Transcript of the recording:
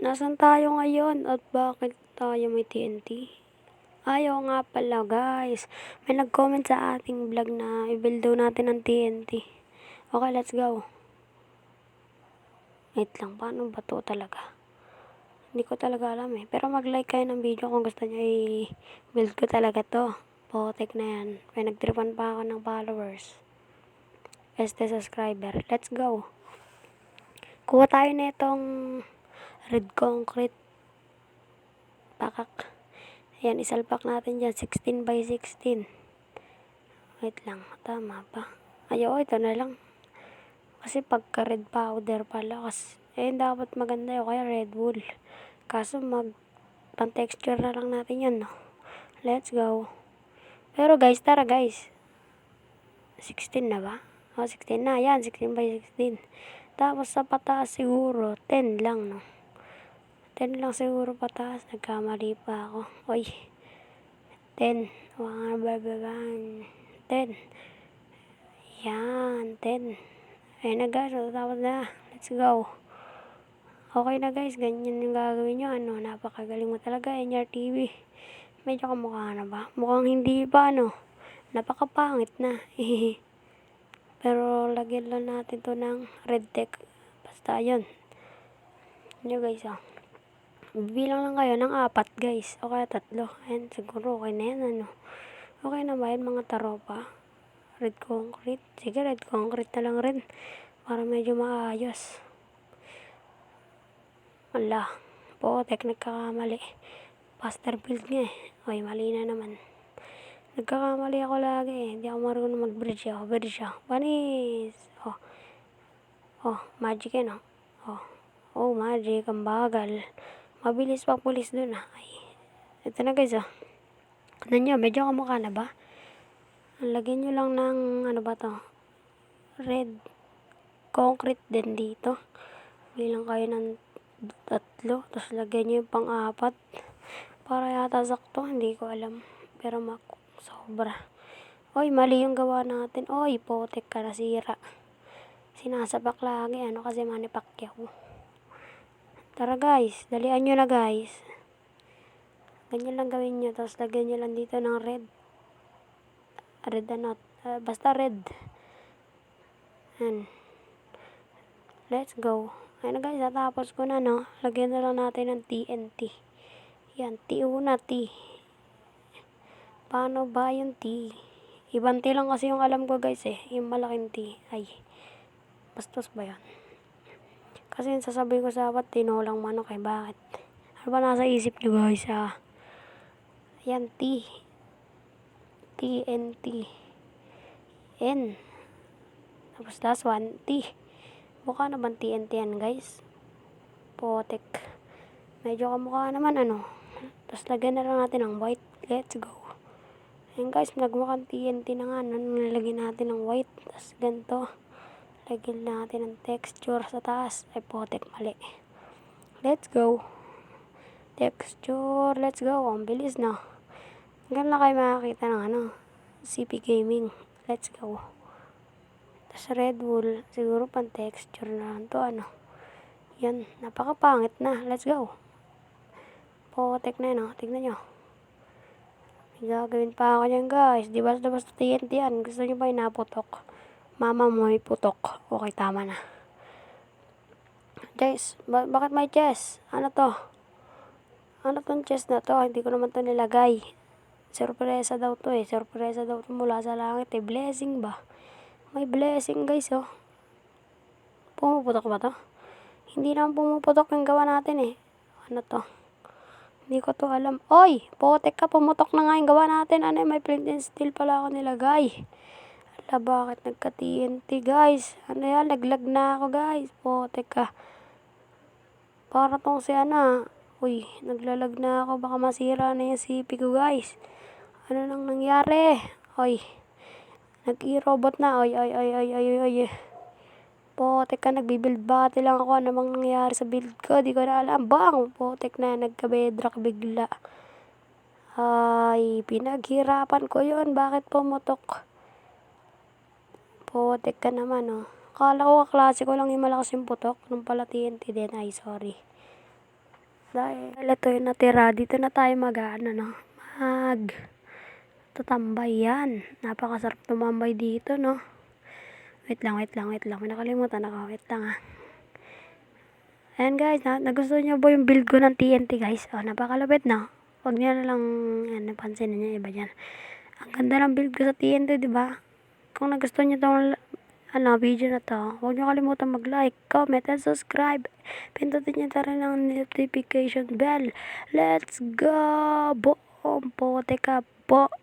Nasan tayo ngayon at bakit tayo may TNT? Oo nga pala guys, may nag-comment sa ating vlog na i-build daw natin ng TNT. Okay, let's go. Wait lang, paano ba to talaga? Hindi ko talaga alam eh. Pero mag-like kayo ng video kung gusto nyo i-build ko talaga to. Potek na yan. May nagtripan pa ako ng followers. Subscriber. Let's go. Kuha tayo na itong red concrete. Pakak. Ayan, isalpak natin dyan. 16 by 16. Wait lang. Tama ba? Ito na lang. Kasi pagka red powder pala. Dapat maganda yun. Kaya red wool. Kaso pang-texture na lang natin yan, no? Let's go. Pero guys, tara guys. 16 na ba? 16 na. Yan, 16 by 16. Tapos sa pataas siguro, 10 lang, no? 10 lang siguro pataas. Nagkamali pa ako. 10. 10. Yan, 10. Ayun na guys, tapos na. Let's go. Okay na guys, ganyan yung gagawin nyo. Napakagaling mo talaga, NRTV. Medyo kamukha na ba? Mukhang hindi pa, napakapangit na. Pero lagyan lang natin to ng red tech. Basta yun. Yun guys, bilang lang kayo ng 4 guys. O kaya 3. Ayan, siguro okay na yan, Okay na ba yun mga taropa? Red concrete. Sige, red concrete na lang rin. Para medyo maayos. Wala. Potek, nagkakamali. Faster build nga eh. Mali na naman. Nagkakamali ako lagi eh. Hindi ako marunong mag-bridge ako. Panis! Magic yan magic. Ang bagal. Mabilis pang pulis dun Ito na guys medyo kamukha na ba? Lagyan nyo lang ng red concrete din dito. Bilang kayo ng 3. Tapos lagyan nyo yung pang-4. Para yata sakto. Hindi ko alam. Pero sobra. Mali yung gawa natin. Potek ka, nasira. Sinasapak lagi. Kasi Manny Pacquiao. Tara guys. Dalian nyo na guys. Ganyan lang gawin nyo. Tapos lagyan nyo lang dito ng red. Basta red. Let's go. Ayun na guys. Tapos ko na lagyan na lang natin ng TNT. Yan. T1 T. Paano ba yung T? Ibang T lang kasi yung alam ko guys yung malaking T. Bastos ba yan? Kasi yung sasabihin ko sa tinolang manok bakit? Ano ba nasa isip nyo guys Yan T. TNT. N. Tapos last one T. Mukha na bang TNT yan guys? Potek. Medyo kamukha naman Tapos lagyan na lang natin ng white. Let's go. Ayan guys, nagmukhang TNT na nga. Nalagyan natin ng white. Tapos ganito. Lagyan natin ng texture sa taas. Potek, mali. Let's go. Texture. Let's go. Ang bilis na. Hanggang na kayo makakita ng CP Gaming. Let's go. Tapos red wool. Siguro pang texture na lang to Yan. Napakapangit na. Let's go. Potek na yun Tignan nyo. Gagawin pa ako yan guys. Di basta TNT yan. Gusto nyo ba naputok? Mama mo may putok. Okay, tama na. Guys, bakit may chest? Ano to? Ano tong chest na to? Hindi ko naman to nilagay. Surpresa daw to Surpresa daw to mula sa langit Blessing ba? May blessing guys Pumuputok ba to? Hindi naman pumuputok yung gawa natin Ano to? Hindi ko to alam. Potek ka, pumutok na nga yung gawa natin. May flint and steel pala ako nilagay. Bakit nagka-TNT guys? Yan, naglag na ako guys. Potek ka. Para tong naglalag na ako. Baka masira na yung CP ko guys. Ano nang nangyari? Nag-i-robot na. Potek ka, nagbi-build battle lang ako. Ano bang nangyari sa build ko? Di ko na alam. Bang! Potek na, nagka-bedrock bigla. Pinaghirapan ko yun. Bakit pumutok? Potek ka naman Akala ko kaklase ko lang yung malakas yung putok. Nung pala TNT din. Ay, sorry. Dahil ito yung natira. Dito na tayo no? Tatambay yan. Napakasarap tumambay dito, no? Wait lang. May nakalimutan ako. Wait lang, Ayan guys, nagustuhan nyo ba yung build ko ng TNT guys? Napakalupit na. Huwag nyo na lang napansinin nyo iba dyan. Ang ganda ng build ko sa TNT, diba? Kung nagustuhan nyo tong video na to, huwag nyo kalimutan mag-like, comment, and subscribe. Pindutin nyo rin ang notification bell. Let's go! Boom! Pote ka po!